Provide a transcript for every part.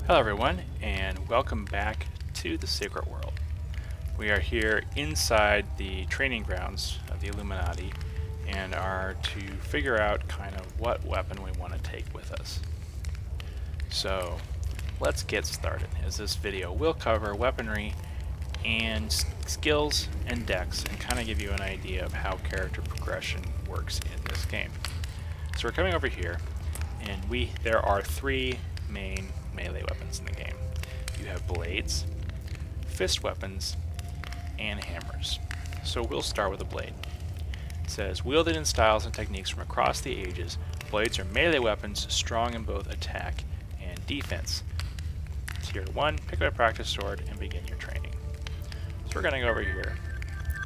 Hello everyone, and welcome back to the Secret World. We are here inside the training grounds of the Illuminati and are to figure out kind of what weapon we want to take with us. So let's get started, as this video will cover weaponry and skills and decks and kind of give you an idea of how character progression works in this game. So we're coming over here, and there are three main melee weapons in the game. You have blades, fist weapons, and hammers. So we'll start with a blade. It says, wielded in styles and techniques from across the ages, blades are melee weapons strong in both attack and defense. Tier 1, pick up a practice sword and begin your training. So we're going to go over here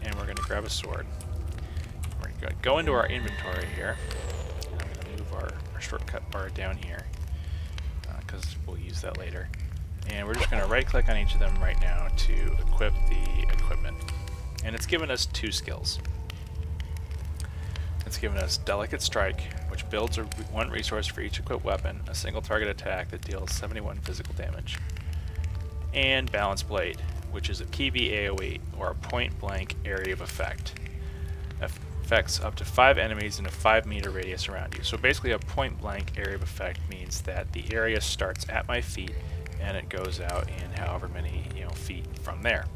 and we're going to grab a sword. We're going to go into our inventory here. I'm going to move our shortcut bar down here, because we'll use that later. And we're just going to right click on each of them right now to equip the equipment. And it's given us two skills. It's given us Delicate Strike, which builds one resource for each equipped weapon, a single target attack that deals 71 physical damage. And Balanced Blade, which is a PB AoE, or a point blank area of effect. Affects up to 5 enemies in a 5-meter radius around you. So basically a point blank area of effect means that the area starts at my feet and it goes out in however many feet from there.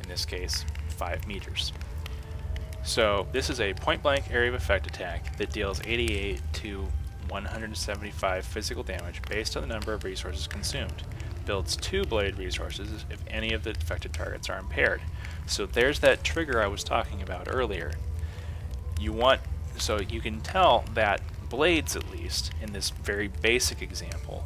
In this case, 5 meters. So this is a point blank area of effect attack that deals 88 to 175 physical damage based on the number of resources consumed. Builds 2 blade resources if any of the affected targets are impaired. So there's that trigger I was talking about earlier. So you can tell that blades, at least in this very basic example,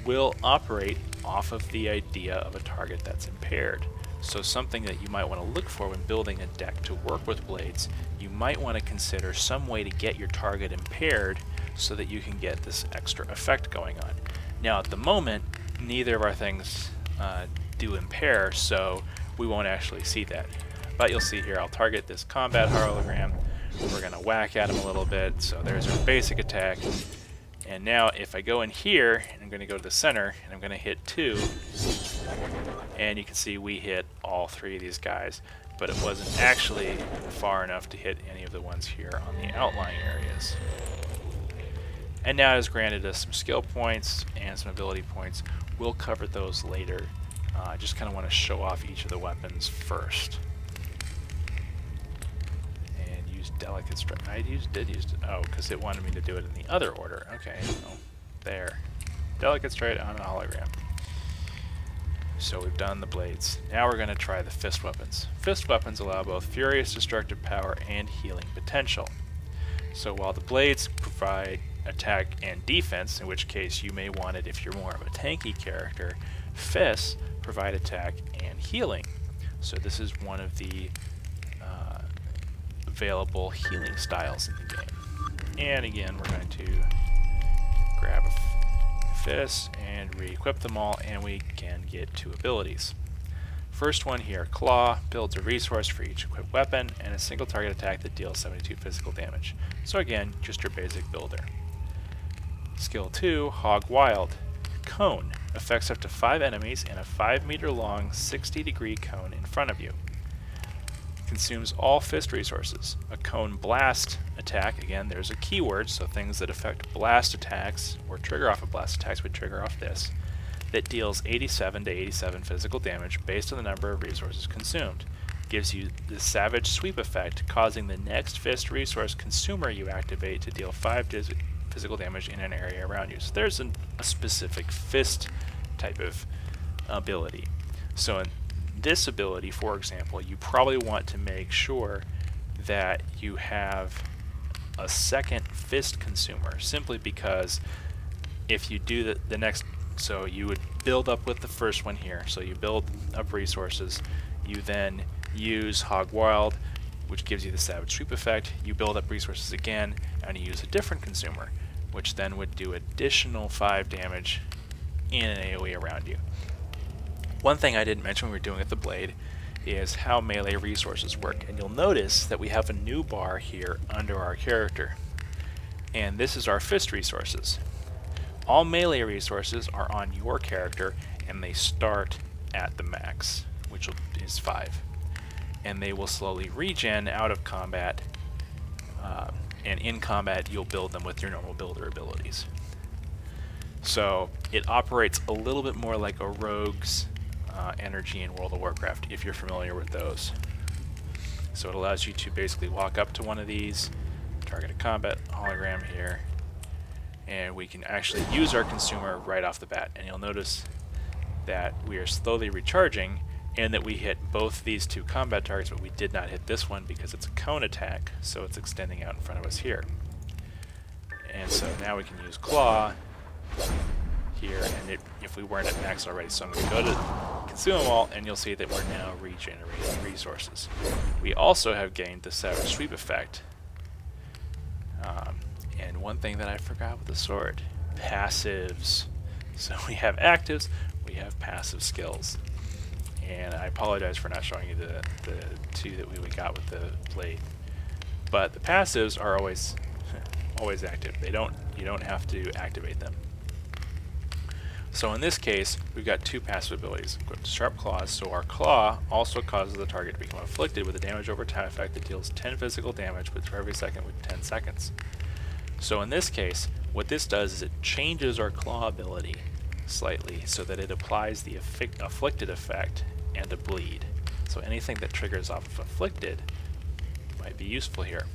will operate off of the idea of a target that's impaired. So something that you might want to look for when building a deck to work with blades, you might want to consider some way to get your target impaired so that you can get this extra effect going on. Now at the moment, neither of our things do impair, so we won't actually see that. But you'll see here, I'll target this combat hologram. We're going to whack at him a little bit. So there's our basic attack. And now if I go in here, and I'm going to go to the center, and I'm going to hit 2, and you can see we hit all 3 of these guys, but it wasn't actually far enough to hit any of the ones here on the outlying areas. And now it has granted us some skill points and some ability points. We'll cover those later. I just kind of want to show off each of the weapons first. And use Delicate Strike. I did use it. Oh, because it wanted me to do it in the other order. Okay, well, there. Delicate Strike on a hologram. So we've done the blades. Now we're going to try the fist weapons. Fist weapons allow both furious destructive power and healing potential. So while the blades provide attack and defense, in which case you may want it if you're more of a tanky character, fists provide attack and healing. So this is one of the available healing styles in the game. And again, we're going to grab a fist and re-equip them all, and we can get 2 abilities. First one here, Claw, builds a resource for each equipped weapon and a single target attack that deals 72 physical damage. So again, just your basic builder. Skill 2, Hog Wild, Cone, affects up to 5 enemies in a 5-meter long 60-degree cone in front of you. Consumes all fist resources. A Cone Blast attack, again there's a keyword, so things that affect blast attacks or trigger off of blast attacks would trigger off this, that deals 87 to 87 physical damage based on the number of resources consumed. Gives you the Savage Sweep effect, causing the next fist resource consumer you activate to deal 5 physical damage in an area around you. So there's a specific fist type of ability. So in this ability, for example, you probably want to make sure that you have a second fist consumer, simply because if you do the next, so you would build up with the first one here, so you build up resources, you then use Hog Wild, which gives you the Savage Sweep effect, you build up resources again, and you use a different consumer, which then would do additional 5 damage in an AoE around you. One thing I didn't mention when we were doing with the blade is how melee resources work, and you'll notice that we have a new bar here under our character, and this is our fist resources. All melee resources are on your character, and they start at the max, which is 5. And they will slowly regen out of combat, and in combat you'll build them with your normal builder abilities. So it operates a little bit more like a rogue's energy in World of Warcraft, if you're familiar with those. So it allows you to basically walk up to one of these, target a combat hologram here, and we can actually use our consumer right off the bat. And you'll notice that we are slowly recharging, and that we hit both these 2 combat targets, but we did not hit this one because it's a cone attack, so it's extending out in front of us here. And so now we can use Claw here, and if we weren't at max already, so I'm going to go to consume them all, and you'll see that we're now regenerating resources. We also have gained the Savage Sweep effect. And one thing that I forgot with the sword, passives. So we have actives, we have passive skills. And I apologize for not showing you the 2 that we got with the blade. But the passives are always always active. You don't have to activate them. So in this case, we've got 2 passive abilities. Equipped Sharp Claws, so our claw also causes the target to become afflicted with a damage over time effect that deals 10 physical damage for every second with 10 seconds. So in this case, what this does is it changes our claw ability slightly so that it applies the afflicted effect and a bleed. So anything that triggers off of afflicted might be useful here.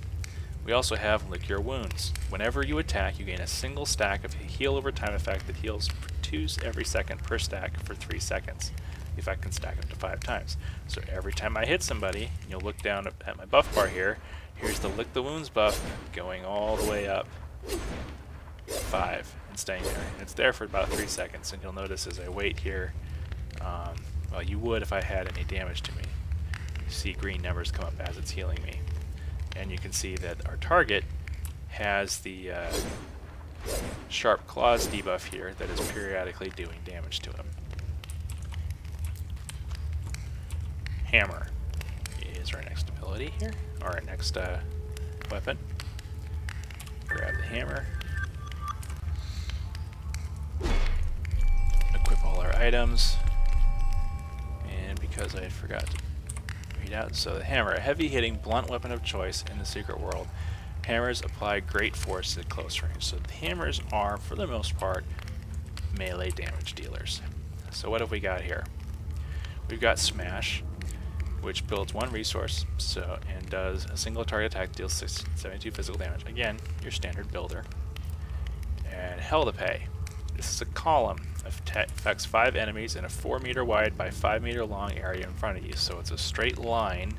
We also have Lick Your Wounds. Whenever you attack, you gain a single stack of heal over time effect that heals 2 every second per stack for 3 seconds. The effect can stack up to 5 times. So every time I hit somebody, and you'll look down at my buff bar here, here's the Lick the Wounds buff going all the way up 5 and staying there. And it's there for about 3 seconds, and you'll notice as I wait here, well, you would if I had any damage to me. You see green numbers come up as it's healing me. And you can see that our target has the Sharp Claws debuff here that is periodically doing damage to him. Hammer is our next ability here, or our next weapon. Grab the hammer. Equip all our items. And because I forgot to read out, so the hammer, a heavy-hitting, blunt weapon of choice in the secret world. Hammers apply great force at close range. So the hammers are, for the most part, melee damage dealers. So what have we got here? We've got Smash, which builds 1 resource and does a single target attack, deals 72 physical damage. Again, your standard builder. And Hell to Pay. This is a column. Affects 5 enemies in a 4 meter wide by 5 meter long area in front of you. So it's a straight line,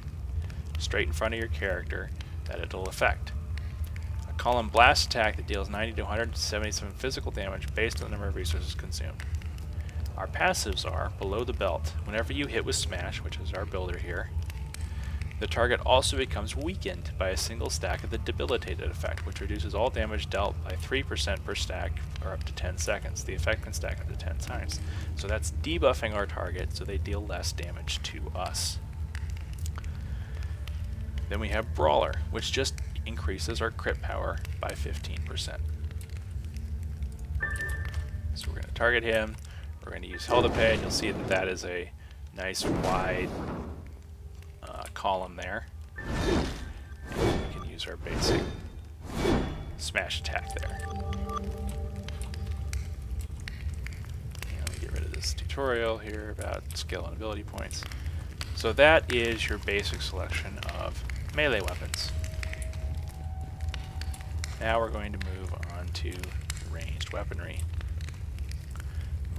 straight in front of your character, that it'll affect. A column blast attack that deals 90 to 177 physical damage based on the number of resources consumed. Our passives are below the belt. Whenever you hit with Smash, which is our builder here, the target also becomes weakened by a single stack of the debilitated effect, which reduces all damage dealt by 3% per stack or up to 10 seconds. The effect can stack up to 10 times. So that's debuffing our target so they deal less damage to us. Then we have Brawler, which just increases our crit power by 15%. So we're going to target him. We're going to use Hell to Pay, and you'll see that that is a nice wide column there. And we can use our basic smash attack there. And let me get rid of this tutorial here about skill and ability points. So that is your basic selection of melee weapons. Now we're going to move on to ranged weaponry,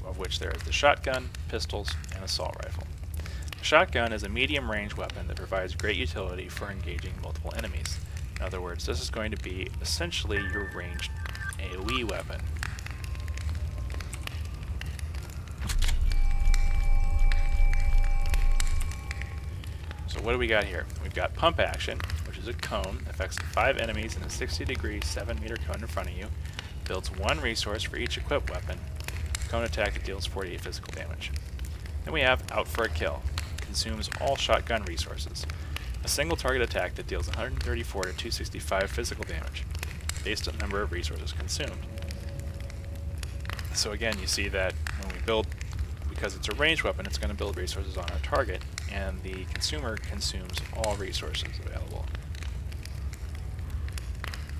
of which there is the shotgun, pistols, and assault rifle. The shotgun is a medium-range weapon that provides great utility for engaging multiple enemies. In other words, this is going to be essentially your ranged AoE weapon. So what do we got here? We've got pump action, which is a cone, affects 5 enemies in a 60-degree 7-meter cone in front of you, builds 1 resource for each equipped weapon, cone attack that deals 48 physical damage. Then we have Out for a Kill, consumes all shotgun resources, a single target attack that deals 134 to 265 physical damage, based on the number of resources consumed. So again, you see that when we build, because it's a ranged weapon, it's going to build resources on our target, and the consumer consumes all resources available.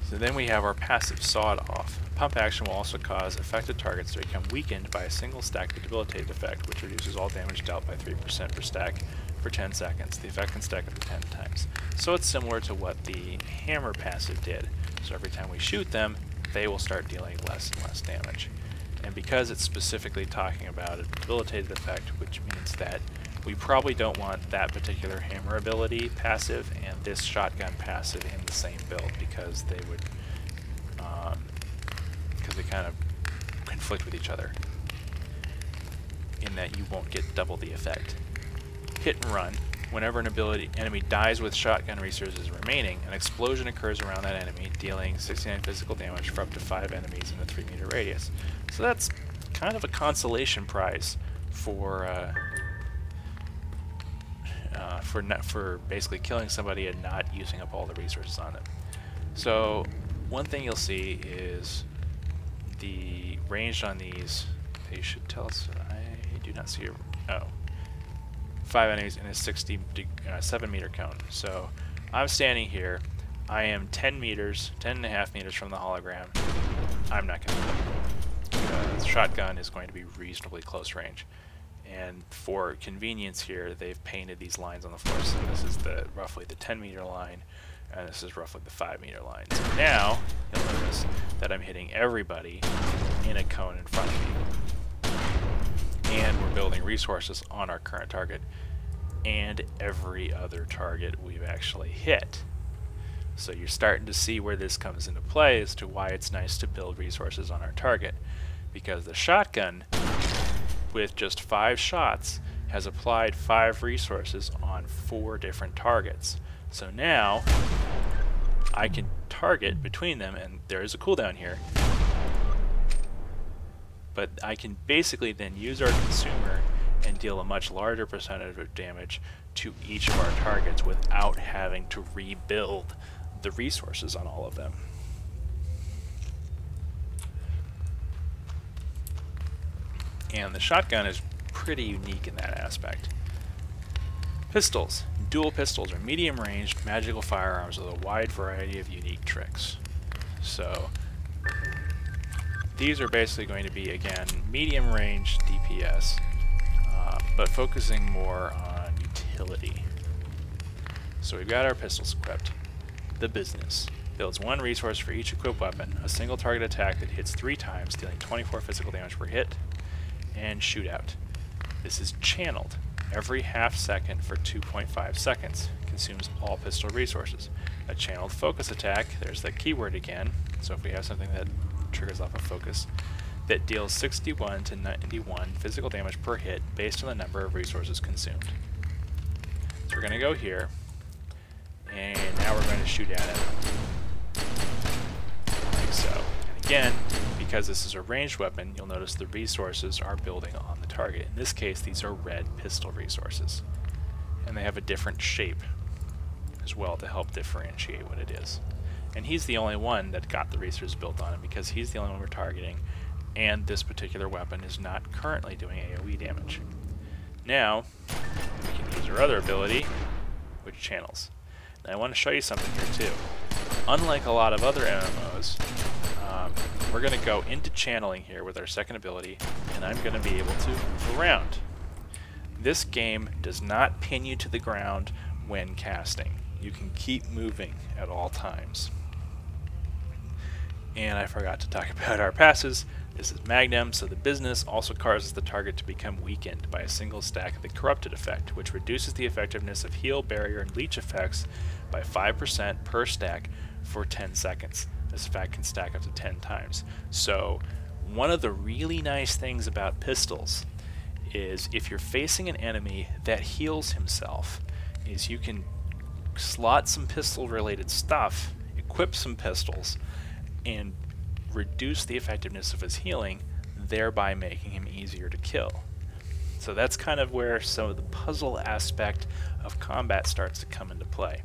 So then we have our passive Sawed Off. Pump action will also cause affected targets to become weakened by a single stack of debilitated effect, which reduces all damage dealt by 3% per stack for 10 seconds. The effect can stack up to 10 times. So it's similar to what the hammer passive did. So every time we shoot them, they will start dealing less and less damage. And because it's specifically talking about a debilitated effect, which means that we probably don't want that particular hammer ability passive and this shotgun passive in the same build, because they would, because they kind of conflict with each other in that you won't get double the effect. Hit and run. Whenever an enemy dies with shotgun resources remaining, an explosion occurs around that enemy, dealing 69 physical damage for up to 5 enemies in a 3-meter radius. So that's kind of a consolation prize for basically killing somebody and not using up all the resources on it. So one thing you'll see is the range on these. They should tell us. I do not see a 5 enemies in a 7-meter cone. So I'm standing here. I am 10 and a half meters from the hologram. I'm not going to. The shotgun is going to be reasonably close range. And for convenience here, they've painted these lines on the floor. So this is roughly the 10-meter line, and this is roughly the 5-meter line. So now you'll notice that I'm hitting everybody in a cone in front of me. And we're building resources on our current target and every other target we've actually hit. So you're starting to see where this comes into play as to why it's nice to build resources on our target. Because the shotgun, with just 5 shots, has applied 5 resources on 4 different targets. So now I can target between them, and there is a cooldown here. But I can basically then use our consumer and deal a much larger percentage of damage to each of our targets without having to rebuild the resources on all of them. And the shotgun is pretty unique in that aspect. Pistols. Dual pistols are medium-ranged magical firearms with a wide variety of unique tricks. So these are basically going to be, again, medium-range DPS, but focusing more on utility. So we've got our pistols equipped. The business builds 1 resource for each equipped weapon, a single target attack that hits 3 times, dealing 24 physical damage per hit, and shootout. This is channeled every half second for 2.5 seconds. Consumes all pistol resources. A channeled focus attack, there's that keyword again, so if we have something that triggers off a focus, that deals 61 to 91 physical damage per hit based on the number of resources consumed. So we're going to go here, and now we're going to shoot at it. Like so. And again, because this is a ranged weapon, you'll notice the resources are building on the target. In this case, these are red pistol resources. And they have a different shape as well to help differentiate what it is. And he's the only one that got the resources built on him because he's the only one we're targeting, and this particular weapon is not currently doing AoE damage. Now, we can use our other ability, which channels. Now I want to show you something here too. Unlike a lot of other MMOs, we're going to go into channeling here with our second ability, and I'm going to be able to move around. This game does not pin you to the ground when casting. You can keep moving at all times. And I forgot to talk about our passes. This is Magnum, so the business also causes the target to become weakened by a single stack of the corrupted effect, which reduces the effectiveness of heal, barrier, and leech effects by 5% per stack for 10 seconds. This effect can stack up to 10 times. So one of the really nice things about pistols is if you're facing an enemy that heals himself, is you can slot some pistol related stuff, equip some pistols, and reduce the effectiveness of his healing, thereby making him easier to kill. So that's kind of where some of the puzzle aspect of combat starts to come into play.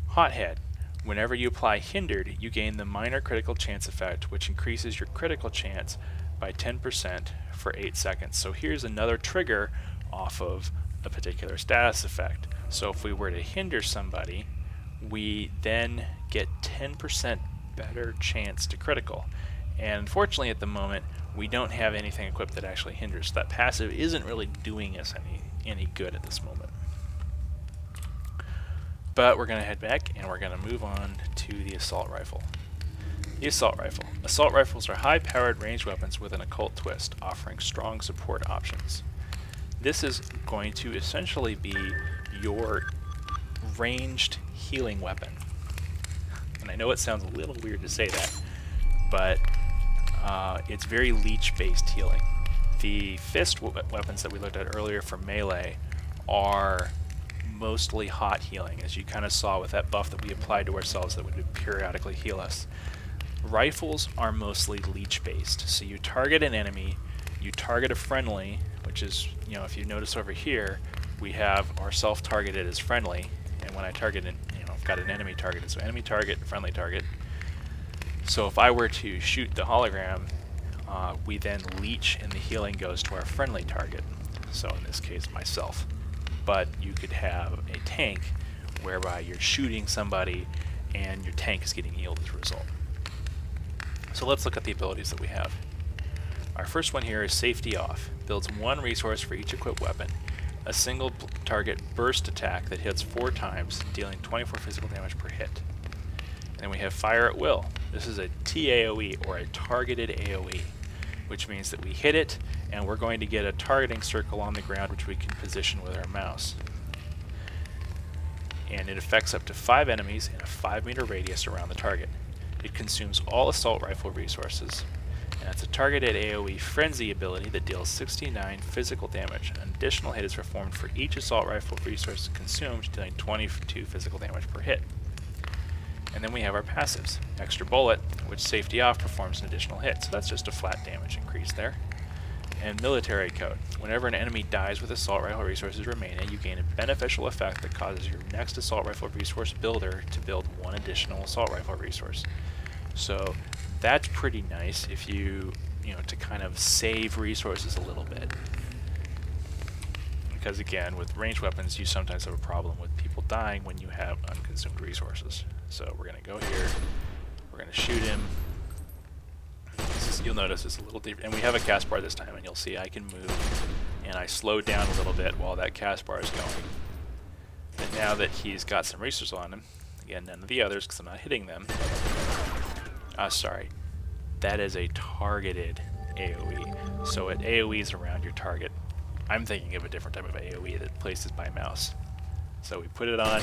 Hothead. Whenever you apply Hindered, you gain the minor critical chance effect, which increases your critical chance by 10% for 8 seconds. So here's another trigger off of a particular status effect. So if we were to hinder somebody, we then get 10% better chance to critical. And unfortunately at the moment, we don't have anything equipped that actually hinders. So that passive isn't really doing us any good at this moment. But we're going to head back and we're going to move on to the assault rifle. The assault rifle. Assault rifles are high-powered ranged weapons with an occult twist, offering strong support options. This is going to essentially be your ranged healing weapon. And I know it sounds a little weird to say that, but it's very leech-based healing. The fist weapons that we looked at earlier for melee are mostly hot healing, as you kind of saw with that buff that we applied to ourselves that would periodically heal us. Rifles are mostly leech-based, so you target an enemy, you target a friendly, which is, you know, if you notice over here, we have our self-targeted as friendly, and when I target it, you know, I've got an enemy targeted, so enemy target, friendly target. So if I were to shoot the hologram, we then leech and the healing goes to our friendly target, so in this case myself. But you could have a tank whereby you're shooting somebody and your tank is getting healed as a result. So let's look at the abilities that we have. Our first one here is Safety Off. Builds 1 resource for each equipped weapon. A single target burst attack that hits 4 times, dealing 24 physical damage per hit. And then we have Fire at Will. This is a TAOE, or a targeted AOE, which means that we hit it and we're going to get a targeting circle on the ground which we can position with our mouse. And it affects up to 5 enemies in a 5-meter radius around the target. It consumes all assault rifle resources. And it's a targeted AoE frenzy ability that deals 69 physical damage. An additional hit is performed for each assault rifle resource consumed, dealing 22 physical damage per hit. And then we have our passives. Extra Bullet, which Safety Off performs an additional hit, so that's just a flat damage increase there. And Military Code. Whenever an enemy dies with assault rifle resources remaining, you gain a beneficial effect that causes your next assault rifle resource builder to build 1 additional assault rifle resource. So that's pretty nice if you know, to kind of save resources a little bit. Because again, with ranged weapons, you sometimes have a problem with people dying when you have unconsumed resources. So we're going to go here, we're going to shoot him. You'll notice it's a little different, and we have a cast bar this time, and you'll see I can move, and I slow down a little bit while that cast bar is going. And now that he's got some resources on him, again, none of the others because I'm not hitting them. Sorry, that is a targeted AoE. So it AoEs around your target. I'm thinking of a different type of AoE that places my mouse. So we put it on,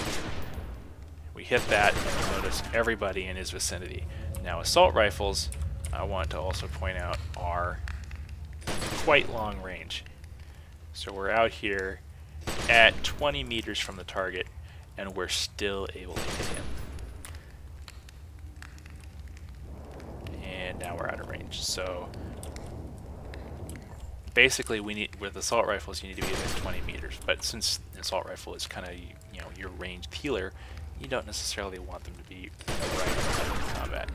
we hit that, and you notice everybody in his vicinity. Now assault rifles, I want to also point out, are quite long range. So we're out here at 20 meters from the target, and we're still able to hit him. And now we're out of range. So basically, we need, with assault rifles, you need to be within 20 meters. But since an assault rifle is kind of, you know, your ranged healer, you don't necessarily want them to be right in combat.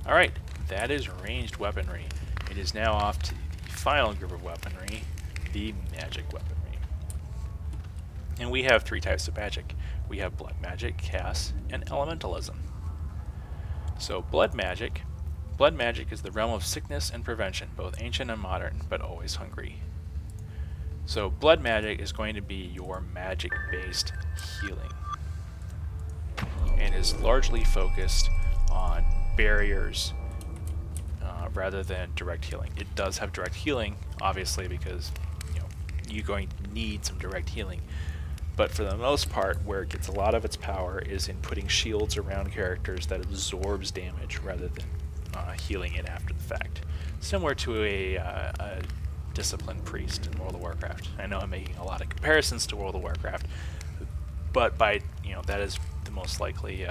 Alright, that is ranged weaponry. It is now off to the final group of weaponry, the magic weaponry. And we have 3 types of magic. We have blood magic, chaos, and elementalism. So blood magic is the realm of sickness and prevention, both ancient and modern, but always hungry. So blood magic is going to be your magic-based healing, and is largely focused on barriers rather than direct healing. It does have direct healing, obviously, because you know you're going to need some direct healing. But for the most part, where it gets a lot of its power is in putting shields around characters that absorbs damage rather than healing it after the fact. Similar to a disciplined priest in World of Warcraft. I know I'm making a lot of comparisons to World of Warcraft, but by that is the most likely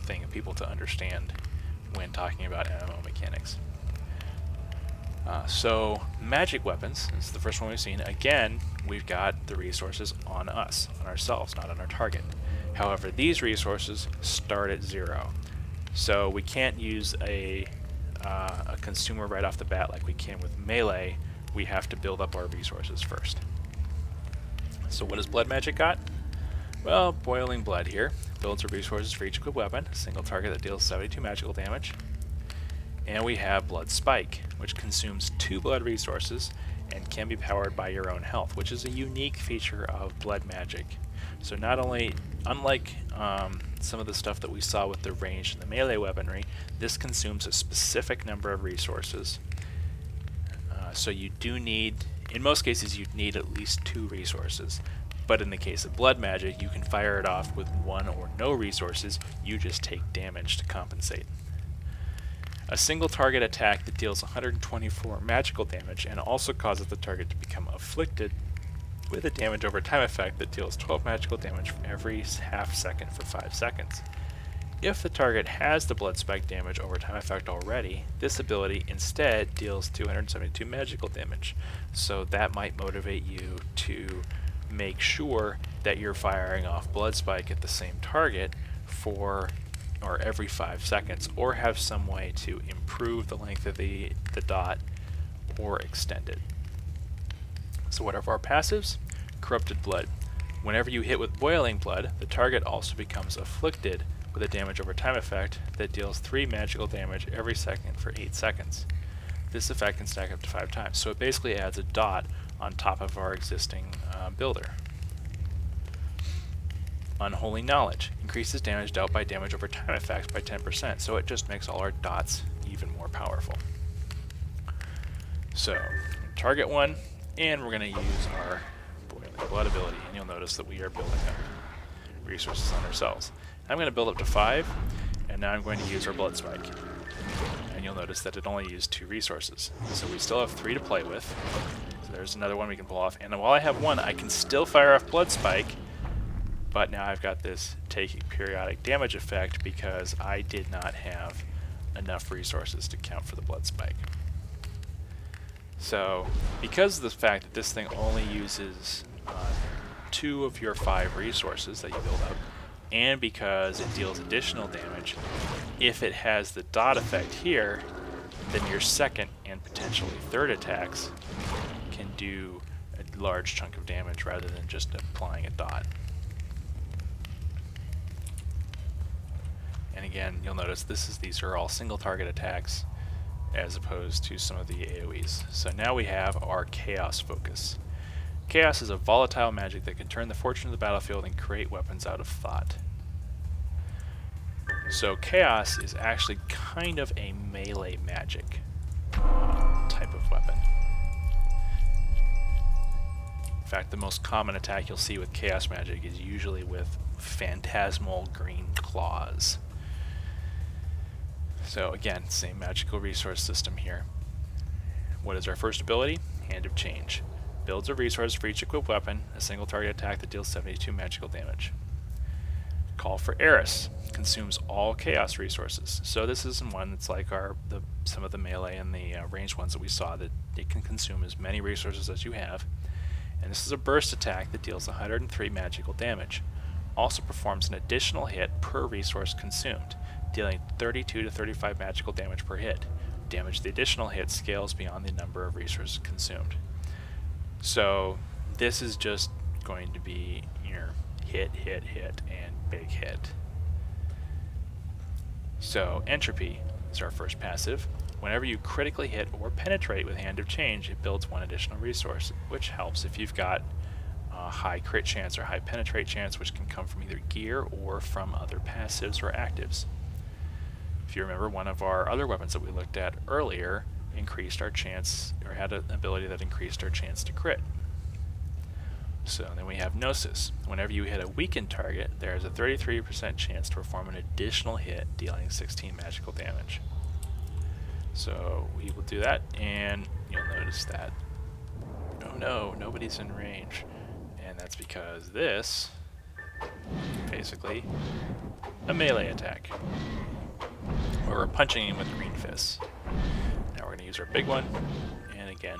thing of people to understand when talking about MMO mechanics. So magic weapons is the first one we've seen. Again, we've got the resources on us, on ourselves, not on our target. However, these resources start at 0. So we can't use a consumer right off the bat like we can with melee. We have to build up our resources first. So what does blood magic got? Well, boiling blood here builds our resources for each equipped weapon, a single target that deals 72 magical damage. And we have blood spike, which consumes 2 blood resources and can be powered by your own health, which is a unique feature of blood magic. So not only, unlike some of the stuff that we saw with the ranged and the melee weaponry, this consumes a specific number of resources. So you do need, in most cases you'd need at least 2 resources, but in the case of blood magic you can fire it off with 1 or no resources, you just take damage to compensate. A single target attack that deals 124 magical damage and also causes the target to become afflicted with a damage over time effect that deals 12 magical damage for every half second for 5 seconds. If the target has the blood spike damage over time effect already, this ability instead deals 272 magical damage. So that might motivate you to make sure that you're firing off blood spike at the same target for or every 5 seconds, or have some way to improve the length of the dot or extend it. So what are our passives? Corrupted blood. Whenever you hit with boiling blood, the target also becomes afflicted with a damage over time effect that deals 3 magical damage every second for 8 seconds. This effect can stack up to 5 times, so it basically adds a dot on top of our existing builder. Unholy Knowledge increases damage dealt by damage over time effects by 10%, so it just makes all our dots even more powerful. So, target 1, and we're going to use our boiling blood ability, and you'll notice that we are building up resources on ourselves. I'm going to build up to 5, and now I'm going to use our blood spike. And you'll notice that it only used 2 resources, so we still have 3 to play with. So there's another one we can pull off, and while I have 1, I can still fire off blood spike, but now I've got this taking periodic damage effect because I did not have enough resources to count for the blood spike. So, because of the fact that this thing only uses 2 of your 5 resources that you build up, and because it deals additional damage, if it has the dot effect here, then your second and potentially third attacks can do a large chunk of damage rather than just applying a dot. And again, you'll notice these are all single target attacks as opposed to some of the AoEs. So now we have our Chaos focus. Chaos is a volatile magic that can turn the fortune of the battlefield and create weapons out of thought. So Chaos is actually kind of a melee magic type of weapon. In fact, the most common attack you'll see with Chaos magic is usually with phantasmal green claws. So again, same magical resource system here. What is our first ability? Hand of Change. Builds a resource for each equipped weapon, a single target attack that deals 72 magical damage. Call for Eris. Consumes all Chaos resources. So this is one that's like some of the melee and the ranged ones that we saw, that it can consume as many resources as you have. And this is a burst attack that deals 103 magical damage. Also performs an additional hit per resource consumed, dealing 32 to 35 magical damage per hit. Damage the additional hit scales beyond the number of resources consumed. So this is just going to be your hit, hit, hit, and big hit. So Entropy is our first passive. Whenever you critically hit or penetrate with Hand of Change, it builds 1 additional resource, which helps if you've got a high crit chance or high penetrate chance, which can come from either gear or from other passives or actives. If you remember, one of our other weapons that we looked at earlier increased our chance, or had an ability that increased our chance to crit. So then we have Gnosis. Whenever you hit a weakened target, there is a 33% chance to perform an additional hit, dealing 16 magical damage. So we will do that, and you'll notice that, oh no, nobody's in range. And that's because this, basically, a melee attack, where we're punching him with green fists. Now we're going to use our big one, and again,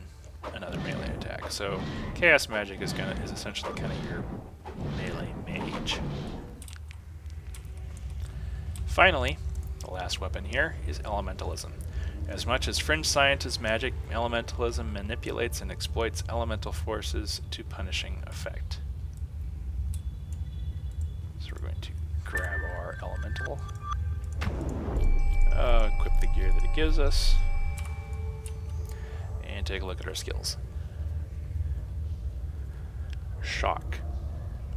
another melee attack. So Chaos Magic is essentially kind of your melee mage. Finally, the last weapon here is elementalism. As much as fringe science is magic, elementalism manipulates and exploits elemental forces to punishing effect. So we're going to grab our elemental, equip the gear that it gives us, and take a look at our skills. Shock.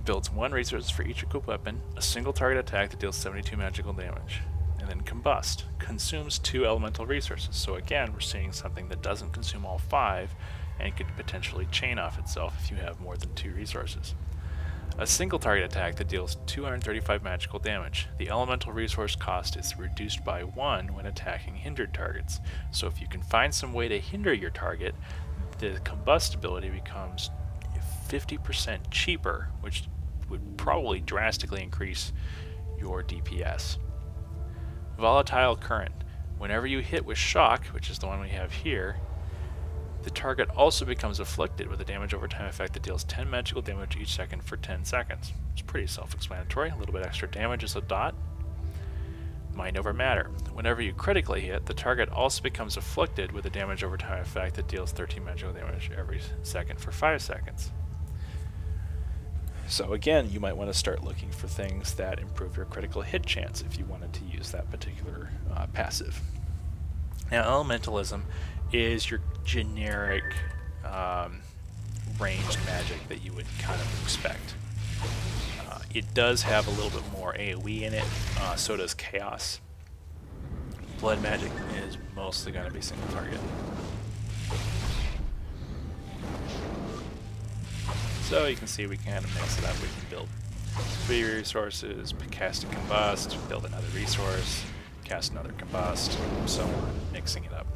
Builds 1 resource for each equipped weapon, a single target attack that deals 72 magical damage. And then Combust. Consumes 2 elemental resources. So again, we're seeing something that doesn't consume all 5 and could potentially chain off itself if you have more than 2 resources. A single target attack that deals 235 magical damage. The elemental resource cost is reduced by 1 when attacking hindered targets. So if you can find some way to hinder your target, the Combust ability becomes 50% cheaper, which would probably drastically increase your DPS. Volatile Current. Whenever you hit with Shock, which is the one we have here, the target also becomes afflicted with a damage over time effect that deals 10 magical damage each second for 10 seconds. It's pretty self-explanatory. A little bit extra damage is a dot. Mind over matter. Whenever you critically hit, the target also becomes afflicted with a damage over time effect that deals 13 magical damage every second for 5 seconds. So again, you might want to start looking for things that improve your critical hit chance if you wanted to use that particular passive. Now, elementalism is your generic ranged magic that you would kind of expect. It does have a little bit more AoE in it, so does Chaos. Blood magic is mostly going to be single target. So you can see we can kind of mix it up. We can build 3 resources, cast a Combust, build another resource, cast another Combust, so on, mixing it up.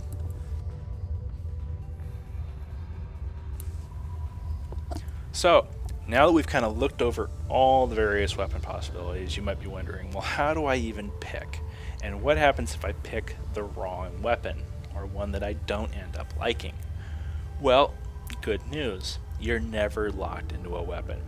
So, now that we've kind of looked over all the various weapon possibilities, you might be wondering, well, how do I even pick? And what happens if I pick the wrong weapon, or one that I don't end up liking? Well, good news. You're never locked into a weapon.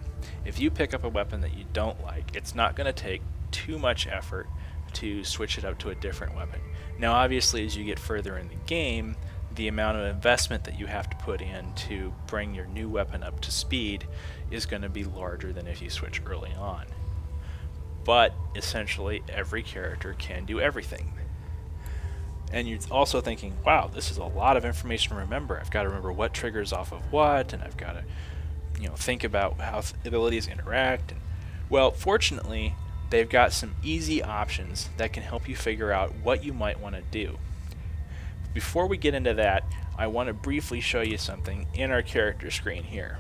If you pick up a weapon that you don't like, it's not going to take too much effort to switch it up to a different weapon. Now obviously as you get further in the game, the amount of investment that you have to put in to bring your new weapon up to speed is going to be larger than if you switch early on. But essentially every character can do everything. And you're also thinking, wow, this is a lot of information to remember. I've got to remember what triggers off of what, and I've got to, think about how abilities interact. And, well, fortunately, they've got some easy options that can help you figure out what you might want to do. Before we get into that, I want to briefly show you something in our character screen here.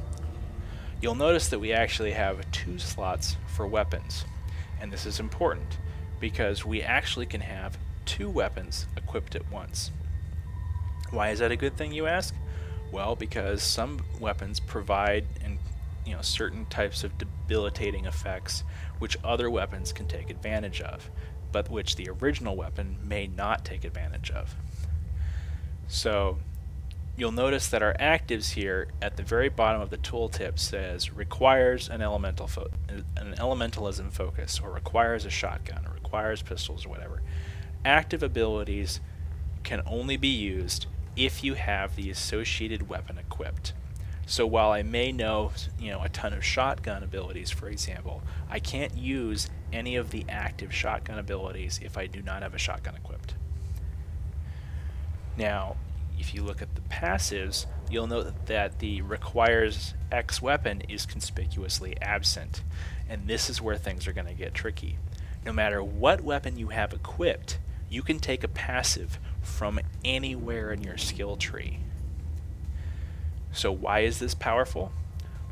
You'll notice that we actually have 2 slots for weapons. And this is important because we actually can have 2 weapons equipped at once. Why is that a good thing, you ask? Well, because some weapons provide certain types of debilitating effects which other weapons can take advantage of, but which the original weapon may not take advantage of. So you'll notice that our actives here at the very bottom of the tooltip says requires an elementalism focus, or requires a shotgun, or requires pistols, or whatever. Active abilities can only be used if you have the associated weapon equipped. So while I may know, a ton of shotgun abilities, for example, I can't use any of the active shotgun abilities if I do not have a shotgun equipped. Now, if you look at the passives, you'll note that the requires X weapon is conspicuously absent, and this is where things are going to get tricky. No matter what weapon you have equipped, you can take a passive from anywhere in your skill tree. So why is this powerful?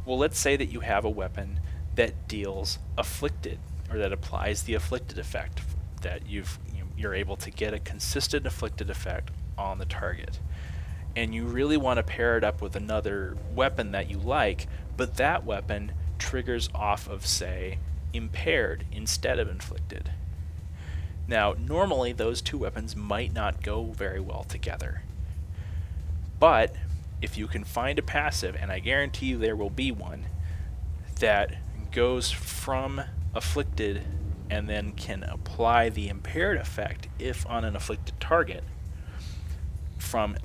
Well, let's say that you have a weapon that deals afflicted, or that applies the afflicted effect, that you're able to get a consistent afflicted effect on the target. And you really want to pair it up with another weapon that you like, but that weapon triggers off of, say, impaired instead of inflicted. Now, normally those 2 weapons might not go very well together. But if you can find a passive, and I guarantee you there will be one, that goes from afflicted and then can apply the impaired effect if on an afflicted target from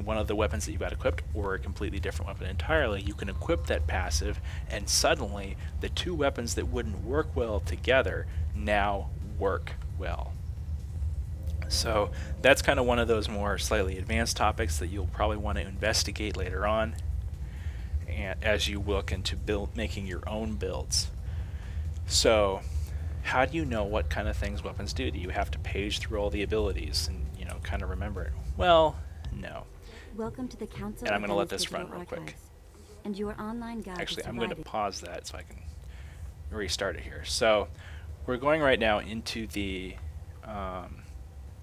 one of the weapons that you've got equipped, or a completely different weapon entirely. You can equip that passive, and suddenly the two weapons that wouldn't work well together now work well. So that's kind of one of those more slightly advanced topics that you'll probably want to investigate later on, and as you look into making your own builds. So how do you know what kind of things weapons do? Do you have to page through all the abilities and kind of remember it? Well, no. Welcome to the Council. And I'm going to let this run real quick. And your online guide. Actually, I'm going to pause that so I can restart it here. So we're going right now into the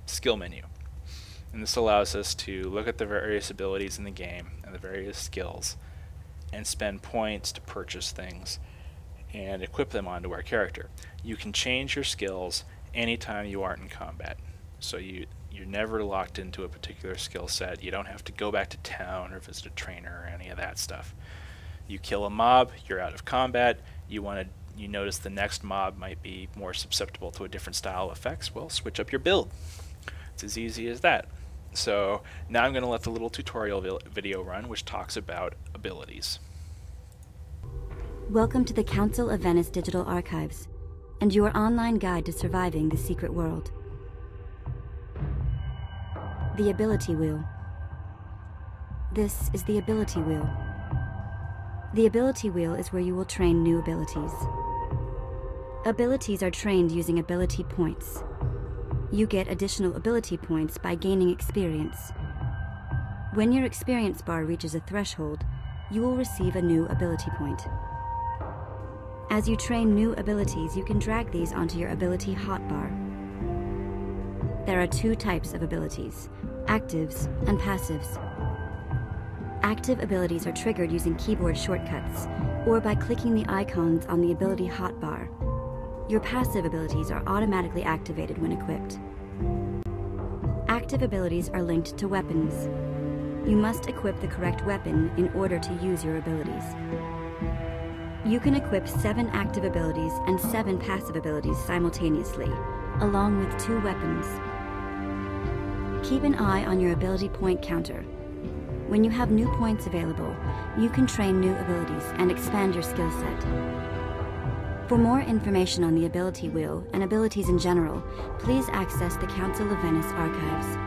skill menu, and this allows us to look at the various abilities in the game and the various skills and spend points to purchase things and equip them onto our character. You can change your skills anytime you aren't in combat, so you're never locked into a particular skill set. You don't have to go back to town or visit a trainer or any of that stuff. You kill a mob, you're out of combat, you notice the next mob might be more susceptible to a different style of effects, well, switch up your build. It's as easy as that. So now I'm going to let the little tutorial video run, which talks about abilities. Welcome to the Council of Venice Digital Archives, and your online guide to surviving the secret world. The Ability Wheel. This is the Ability Wheel. The Ability Wheel is where you will train new abilities. Abilities are trained using ability points. You get additional ability points by gaining experience. When your experience bar reaches a threshold, you will receive a new ability point. As you train new abilities, you can drag these onto your ability hotbar. There are two types of abilities, actives and passives. Active abilities are triggered using keyboard shortcuts, or by clicking the icons on the ability hotbar. Your passive abilities are automatically activated when equipped. Active abilities are linked to weapons. You must equip the correct weapon in order to use your abilities. You can equip 7 active abilities and 7 passive abilities simultaneously, along with 2 weapons. Keep an eye on your ability point counter. When you have new points available, you can train new abilities and expand your skill set. For more information on the Ability Wheel and abilities in general, please access the Council of Venice archives.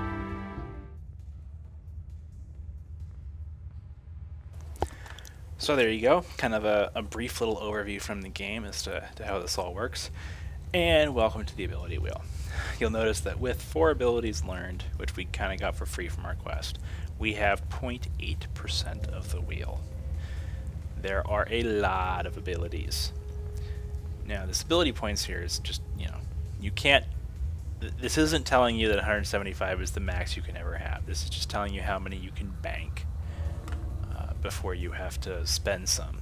So there you go, kind of a brief little overview from the game as to how this all works. And welcome to the Ability Wheel. You'll notice that with 4 abilities learned, which we kind of got for free from our quest, we have 0.8% of the wheel. There are a lot of abilities. Now, this ability points here is just, you can't, this isn't telling you that 175 is the max you can ever have. This is just telling you how many you can bank before you have to spend some.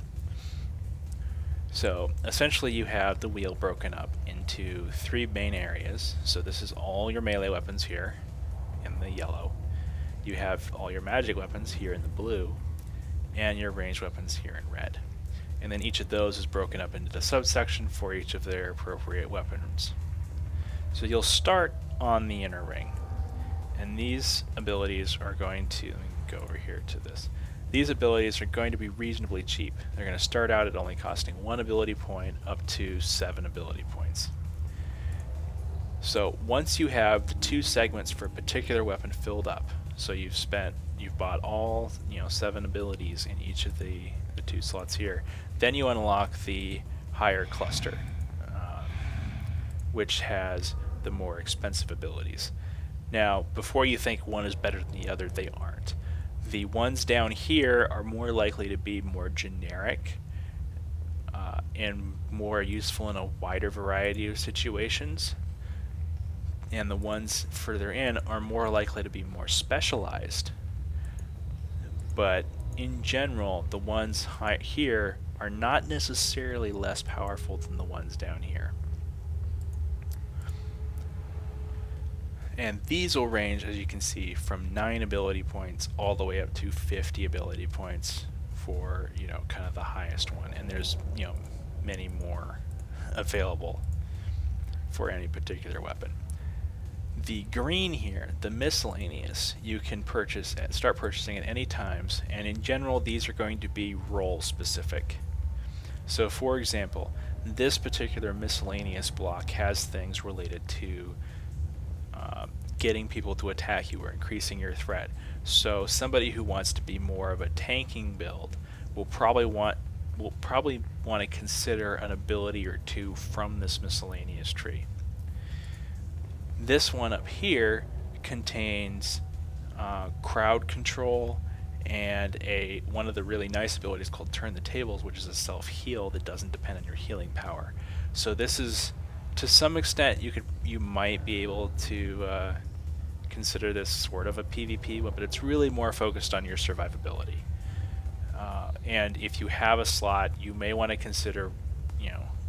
So, essentially you have the wheel broken up into 3 main areas. So this is all your melee weapons here in the yellow. You have all your magic weapons here in the blue, and your ranged weapons here in red. And then each of those is broken up into the subsection for each of their appropriate weapons. So you'll start on the inner ring, and these abilities are going to, let me go over here to this. These abilities are going to be reasonably cheap. They're going to start out at only costing 1 ability point up to 7 ability points. So once you have the 2 segments for a particular weapon filled up, so you've bought all 7 abilities in each of the 2 slots here, then you unlock the higher cluster, which has the more expensive abilities. Now, before you think one is better than the other, they aren't. The ones down here are more likely to be more generic and more useful in a wider variety of situations, and the ones further in are more likely to be more specialized. But in general, the ones here are not necessarily less powerful than the ones down here. And these will range, as you can see, from 9 ability points all the way up to 50 ability points for, kind of the highest one. And there's, many more available. for any particular weapon. The green here, the miscellaneous, you can purchase and start purchasing at any times, and in general these are going to be role specific. So for example, this particular miscellaneous block has things related to getting people to attack you or increasing your threat. So somebody who wants to be more of a tanking build will probably want to consider an ability or two from this miscellaneous tree. This one up here contains crowd control and one of the really nice abilities called Turn the Tables, which is a self-heal that doesn't depend on your healing power. So this is, to some extent, you might be able to consider this sort of a PvP, but it's really more focused on your survivability. And if you have a slot, you may want to consider,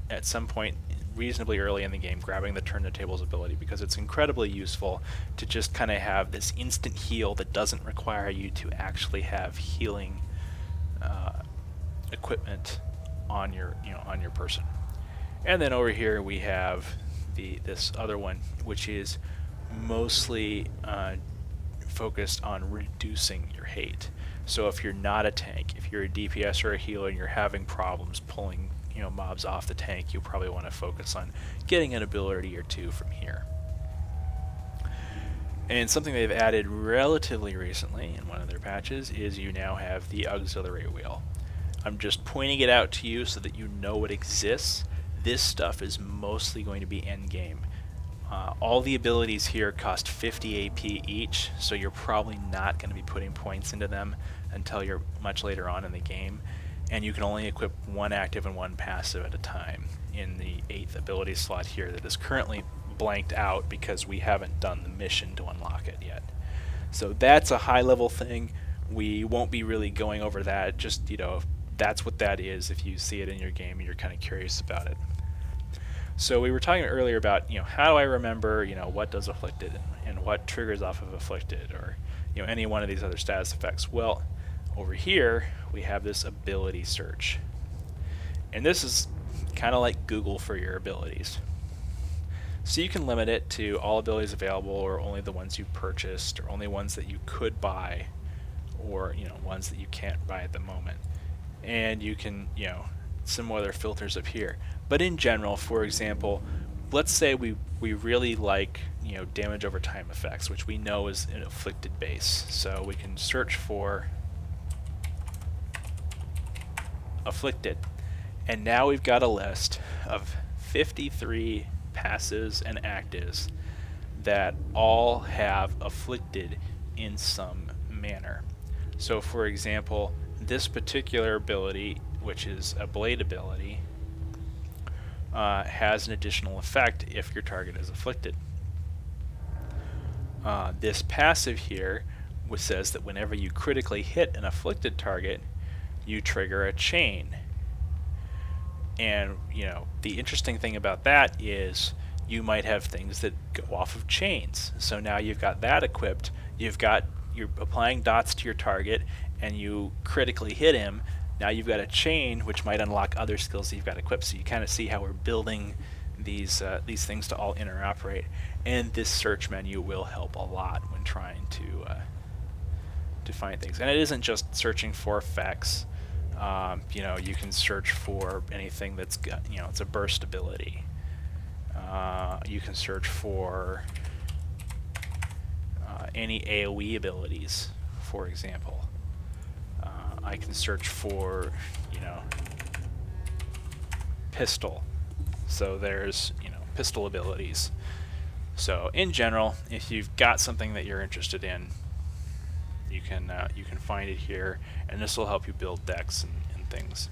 at some point reasonably early in the game, grabbing the Turn the Tables ability, because it's incredibly useful to just kind of have this instant heal that doesn't require you to actually have healing equipment on your person. And then over here we have this other one, which is mostly focused on reducing your hate. So if you're not a tank, if you're a DPS or a healer and you're having problems pulling mobs off the tank, you probably want to focus on getting an ability or two from here. And something they've added relatively recently in one of their patches is you now have the auxiliary wheel. I'm just pointing it out to you so that you know it exists. This stuff is mostly going to be end game. All the abilities here cost 50 AP each, so you're probably not going to be putting points into them until you're much later on in the game. And you can only equip one active and one passive at a time in the 8th ability slot here that is currently blanked out because we haven't done the mission to unlock it yet. So that's a high level thing. We won't be really going over that, just that's what that is. If you see it in your game and you're kind of curious about it. So we were talking earlier about how do I remember what does afflicted and what triggers off of afflicted, or any one of these other status effects. Well, over here we have this ability search, and this is kind of like Google for your abilities. So you can limit it to all abilities available, or only the ones you purchased, or only ones that you could buy, or ones that you can't buy at the moment. And you can some other filters up here. But in general, for example, let's say we really like damage over time effects, which we know is an afflicted base. So we can search for afflicted, and now we've got a list of 53 passives and actives that all have afflicted in some manner. So for example, this particular ability, which is a blade ability, has an additional effect if your target is afflicted. This passive here, which says that whenever you critically hit an afflicted target, you trigger a chain. And the interesting thing about that is you might have things that go off of chains. So now you've got that equipped, you're applying dots to your target, and you critically hit him. Now you've got a chain which might unlock other skills that you've got equipped. So you kind of see how we're building these things to all interoperate. And this search menu will help a lot when trying to find things. And it isn't just searching for effects. You can search for anything that's got, it's a burst ability. You can search for any AoE abilities, for example. I can search for, pistol. So there's, pistol abilities. So in general, if you've got something that you're interested in, you can find it here, and this will help you build decks and things.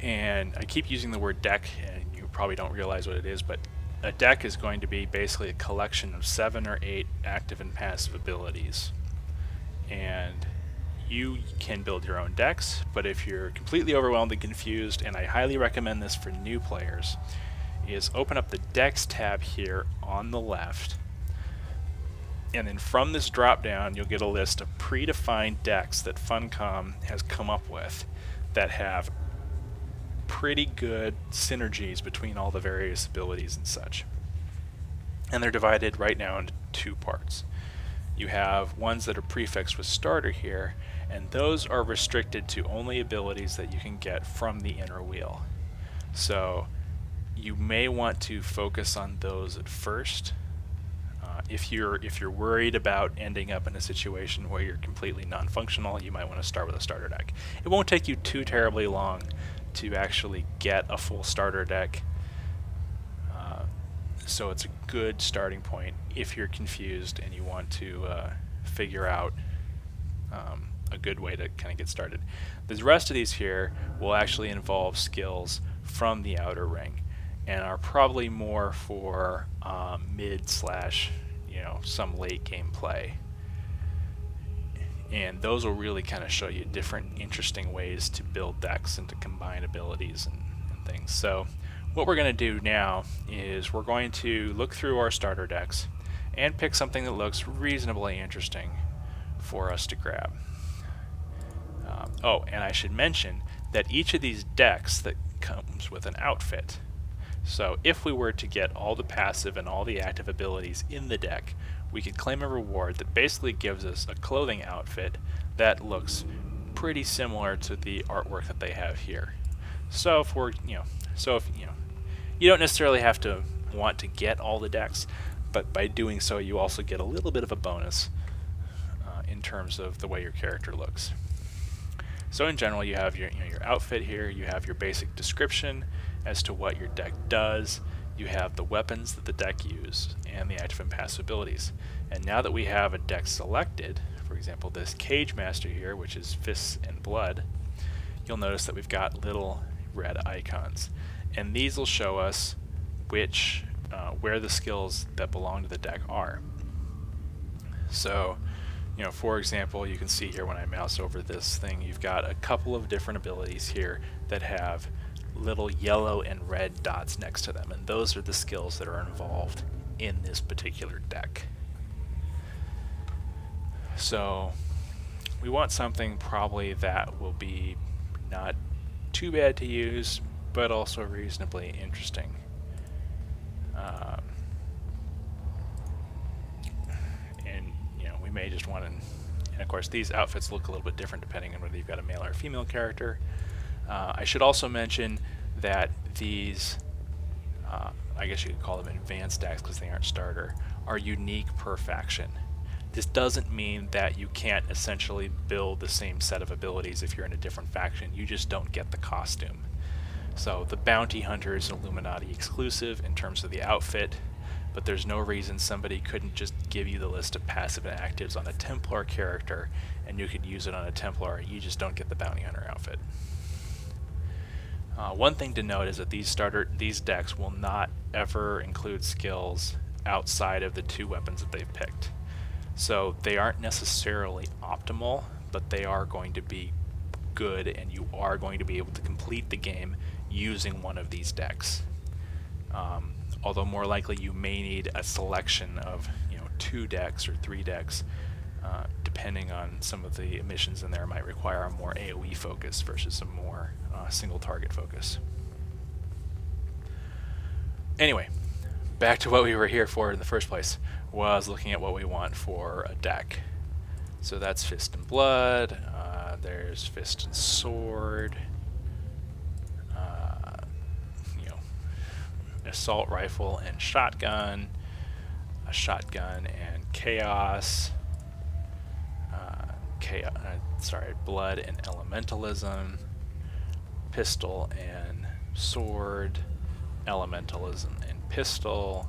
And I keep using the word deck, and you probably don't realize what it is, but a deck is going to be basically a collection of 7 or 8 active and passive abilities. And you can build your own decks, but if you're completely overwhelmed and confused, and I highly recommend this for new players, is open up the Decks tab here on the left, and then from this drop down you'll get a list of predefined decks that Funcom has come up with that have pretty good synergies between all the various abilities and such. And they're divided right now into two parts. You have ones that are prefixed with starter here, and those are restricted to only abilities that you can get from the inner wheel. So you may want to focus on those at first. If you're worried about ending up in a situation where you're completely non-functional, you might want to start with a starter deck. It won't take you too terribly long to actually get a full starter deck, so it's a good starting point if you're confused and you want to figure out a good way to kind of get started. The rest of these here will actually involve skills from the outer ring and are probably more for mid slash some late game play. And those will really kind of show you different interesting ways to build decks and to combine abilities and things. So what we're going to do now is we're going to look through our starter decks and pick something that looks reasonably interesting for us to grab. Oh, and I should mention that each of these decks that comes with an outfit. So if we were to get all the passive and all the active abilities in the deck, we could claim a reward that basically gives us a clothing outfit that looks pretty similar to the artwork that they have here. So if we're, you don't necessarily have to want to get all the decks, but by doing so you also get a little bit of a bonus in terms of the way your character looks. So in general, you have your outfit here, you have your basic description as to what your deck does, you have the weapons that the deck use, and the active and passive abilities. And now that we have a deck selected, for example this Cage Master here, which is Fists and Blood, you'll notice that we've got little red icons. And these will show us where the skills that belong to the deck are. So, for example, you can see here when I mouse over this thing, you've got a couple of different abilities here that have little yellow and red dots next to them, and those are the skills that are involved in this particular deck. So we want something probably that will be not too bad to use, but also reasonably interesting. And we may just want to, and of course these outfits look a little bit different depending on whether you've got a male or a female character. I should also mention that these, I guess you could call them advanced decks because they aren't starter, are unique per faction. This doesn't mean that you can't essentially build the same set of abilities if you're in a different faction, you just don't get the costume. So the Bounty Hunter is an Illuminati exclusive in terms of the outfit, but there's no reason somebody couldn't just give you the list of passive and actives on a Templar character and you could use it on a Templar, you just don't get the Bounty Hunter outfit. One thing to note is that these decks will not ever include skills outside of the two weapons that they've picked. So they aren't necessarily optimal, but they are going to be good and you are going to be able to complete the game using one of these decks. Although more likely you may need a selection of 2 decks or 3 decks, depending on some of the missions in there might require a more AoE focus versus a more single target focus. Anyway, back to what we were here for in the first place, was looking at what we want for a deck. So that's Fist and Blood, there's Fist and Sword, Assault Rifle and Shotgun, a Shotgun and Chaos, Blood and Elementalism, Pistol and Sword, Elementalism and Pistol,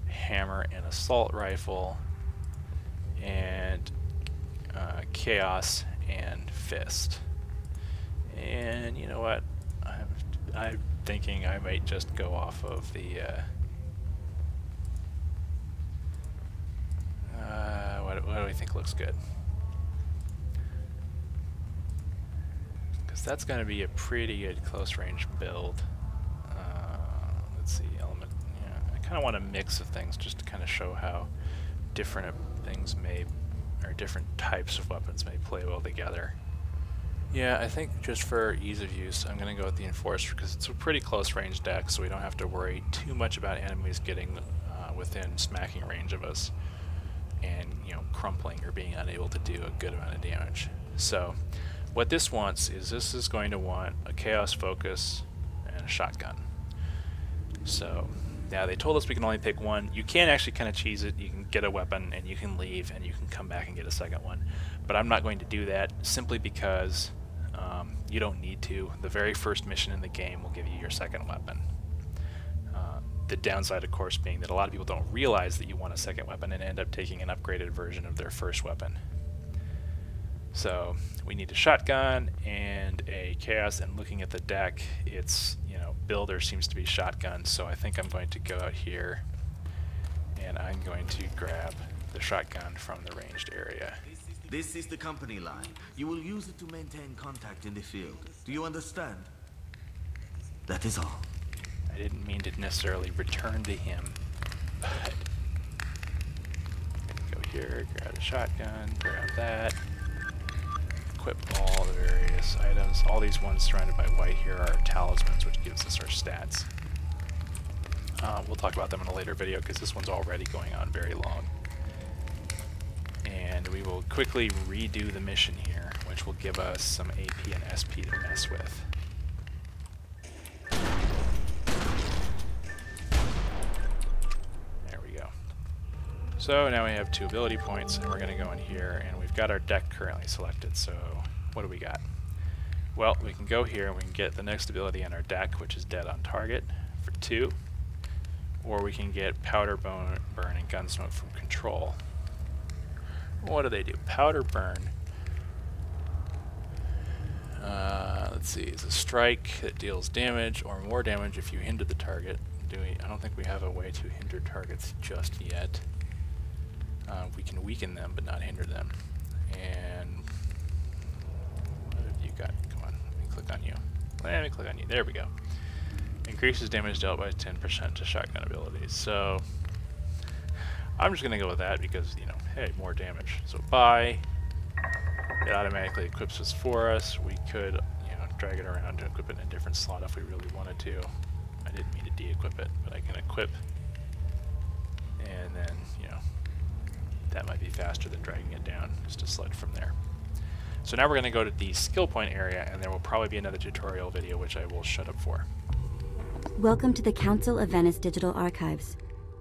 Hammer and Assault Rifle, and Chaos and Fist. And you know what? I'm thinking I might just go off of the what do we think looks good? Because that's going to be a pretty good close range build. Let's see, I kind of want a mix of things just to kind of show how different things may, or different types of weapons may play well together. Yeah, I think just for ease of use, I'm going to go with the Enforcer because it's a pretty close range deck, so we don't have to worry too much about enemies getting within smacking range of us and, you know, crumpling or being unable to do a good amount of damage. So what this wants is this is going to want a Chaos Focus and a shotgun. So now they told us we can only pick one. You can actually kind of cheese it. You can get a weapon and you can leave and you can come back and get a second one. But I'm not going to do that simply because you don't need to. The very first mission in the game will give you your second weapon. The downside, of course, being that a lot of people don't realize that you want a second weapon and end up taking an upgraded version of their first weapon. So we need a shotgun and a Chaos, and looking at the deck, its, you know, builder seems to be shotgun, so I think I'm going to go out here and I'm going to grab the shotgun from the ranged area. This is the company line. You will use it to maintain contact in the field. Do you understand? That is all. I didn't mean to necessarily return to him, but I'm going to go here, grab the shotgun, grab that, equip all the various items. All these ones surrounded by white here are talismans, which gives us our stats. We'll talk about them in a later video because this one's already going on very long. And we will quickly redo the mission here, which will give us some AP and SP to mess with. There we go. So now we have 2 ability points, and we're going to go in here, and we've got our deck currently selected, so what do we got? Well, we can go here and we can get the next ability in our deck, which is Dead on Target, for 2. Or we can get Powder Burn and Gunsmoke from Control. What do they do? Powder Burn. Let's see. It's a strike that deals damage or more damage if you hinder the target. I don't think we have a way to hinder targets just yet. We can weaken them, but not hinder them. And what have you got? Come on, let me click on you. Let me click on you. There we go. Increases damage dealt by 10% to shotgun abilities. So I'm just going to go with that because, you know, hey, more damage. So buy. It automatically equips us for us. We could, you know, drag it around and equip it in a different slot if we really wanted to. I didn't mean to de-equip it, but I can equip. And then, you know, that might be faster than dragging it down, just to select from there. So now we're going to go to the skill point area, and there will probably be another tutorial video which I will shut up for. Welcome to the Council of Venice Digital Archives,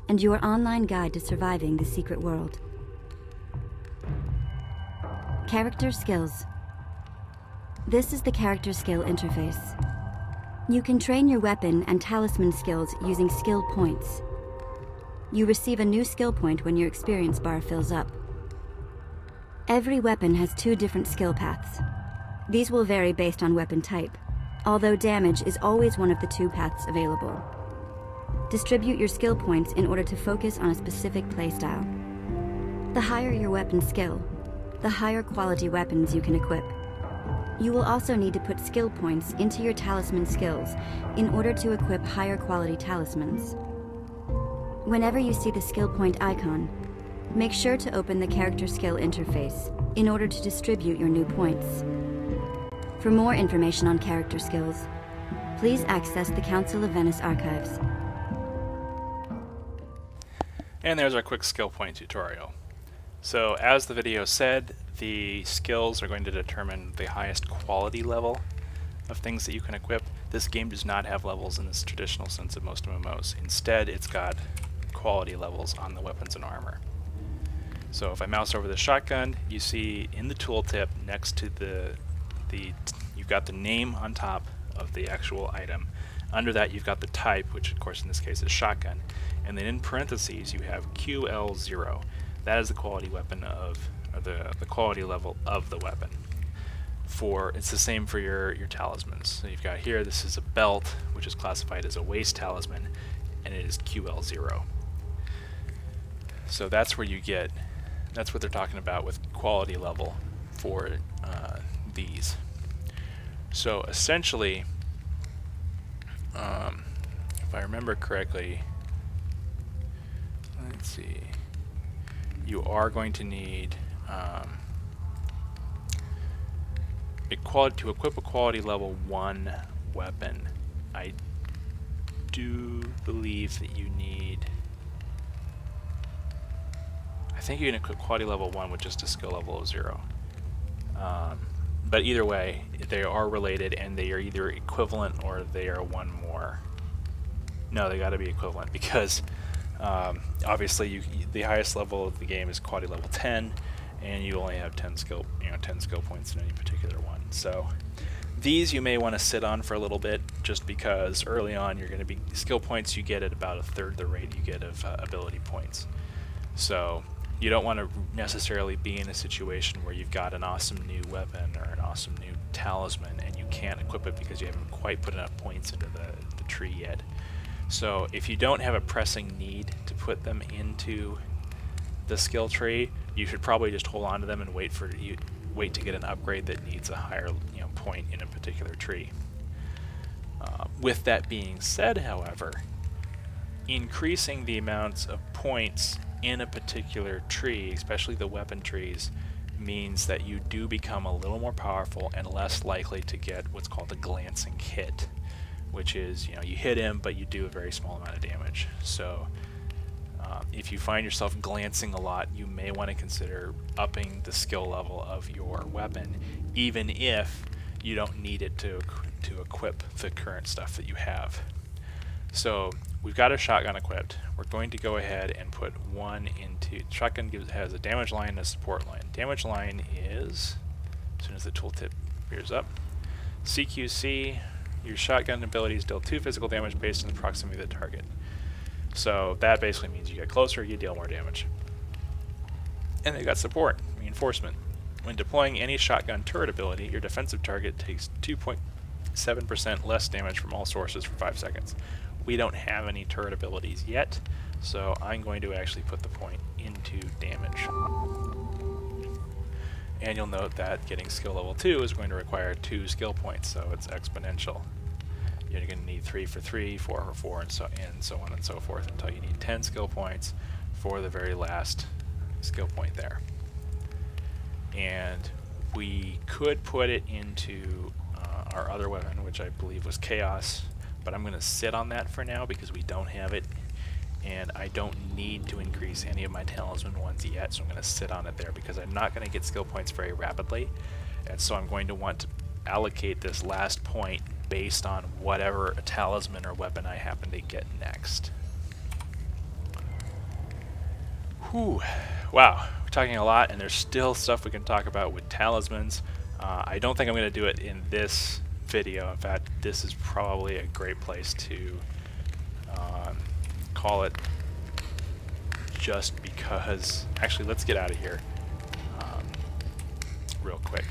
and your online guide to surviving the secret world. Character skills. This is the character skill interface. You can train your weapon and talisman skills using skill points. You receive a new skill point when your experience bar fills up. Every weapon has 2 different skill paths. These will vary based on weapon type, although damage is always one of the 2 paths available. Distribute your skill points in order to focus on a specific playstyle. The higher your weapon skill, the higher quality weapons you can equip. You will also need to put skill points into your talisman skills in order to equip higher quality talismans. Whenever you see the skill point icon, make sure to open the character skill interface in order to distribute your new points. For more information on character skills, please access the Council of Venice archives. And there's our quick skill point tutorial. So as the video said, the skills are going to determine the highest quality level of things that you can equip. This game does not have levels in this traditional sense of most MMOs. Instead, it's got quality levels on the weapons and armor. So if I mouse over the shotgun, you see in the tooltip next to you've got the name on top of the actual item. Under that you've got the type, which of course in this case is shotgun, and then in parentheses you have QL0. That is the quality weapon or the quality level of the weapon. It's the same for your talismans. So you've got here, this is a belt, which is classified as a waist talisman, and it is QL0. So that's where that's what they're talking about with quality level for these. So essentially, if I remember correctly, let's see, you are going to need to equip a quality level 1 weapon, I do believe that you need... I think you can equip quality level 1 with just a skill level of 0. But either way, they are related, and they are either equivalent or they are one more. No, they got to be equivalent, because obviously the highest level of the game is quality level 10, and you only have 10 skill points in any particular one. So these you may want to sit on for a little bit, just because early on you're going to be skill points you get at about a third the rate you get of ability points. So you don't want to necessarily be in a situation where you've got an awesome new weapon or an awesome new talisman and you can't equip it because you haven't quite put enough points into the tree yet. So if you don't have a pressing need to put them into the skill tree, you should probably just hold on to them and wait to get an upgrade that needs a higher point in a particular tree. With that being said, however, increasing the amounts of points in a particular tree, especially the weapon trees, means that you do become a little more powerful and less likely to get what's called a glancing hit, which is, you hit him but you do a very small amount of damage. So if you find yourself glancing a lot, you may want to consider upping the skill level of your weapon, even if you don't need it to equip the current stuff that you have. So we've got a shotgun equipped. We're going to go ahead and put one into... Shotgun has a damage line and a support line. Damage line is, as soon as the tooltip appears up, CQC, your shotgun abilities deal 2 physical damage based on the proximity of the target. So that basically means you get closer, you deal more damage. And they've got support, reinforcement. When deploying any shotgun turret ability, your defensive target takes 2.7% less damage from all sources for 5 seconds. We don't have any turret abilities yet, so I'm going to actually put the point into damage. And you'll note that getting skill level 2 is going to require 2 skill points, so it's exponential. You're going to need 3 for 3, 4 for 4, and so on and so forth, until you need 10 skill points for the very last skill point there. And we could put it into our other weapon, which I believe was Chaos, but I'm going to sit on that for now because we don't have it, and I don't need to increase any of my talisman ones yet, so I'm going to sit on it there because I'm not going to get skill points very rapidly, and so I'm going to want to allocate this last point based on whatever talisman or weapon I happen to get next. Whew. Wow, we're talking a lot, and there's still stuff we can talk about with talismans. I don't think I'm going to do it in this video. In fact, this is probably a great place to call it, just because... Actually, let's get out of here real quick.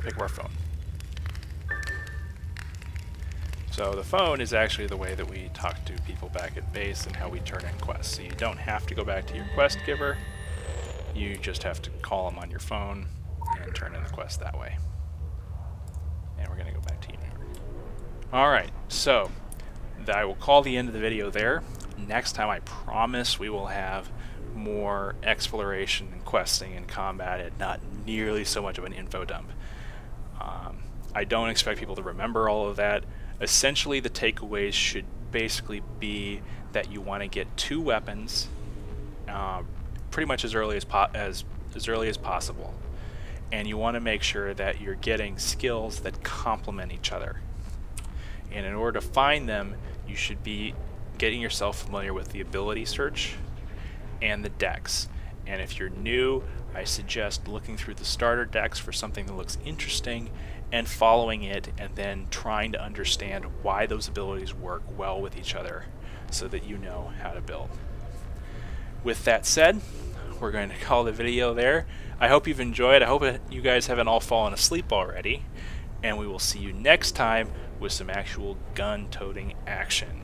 Pick up our phone. So the phone is actually the way that we talk to people back at base and how we turn in quests. So you don't have to go back to your quest giver. You just have to call them on your phone and turn in the quest that way. And we're going to go back to you. Alright, so I will call the end of the video there. Next time, I promise we will have more exploration and questing and combat and not nearly so much of an info dump. I don't expect people to remember all of that. Essentially, the takeaways should basically be that you want to get 2 weapons pretty much as early as possible, and you want to make sure that you're getting skills that complement each other. And in order to find them, you should be getting yourself familiar with the ability search and the decks. And if you're new, I suggest looking through the starter decks for something that looks interesting and following it, and then trying to understand why those abilities work well with each other so that you know how to build. With that said, we're going to call the video there. I hope you've enjoyed. I hope you guys haven't all fallen asleep already, and we will see you next time with some actual gun-toting action.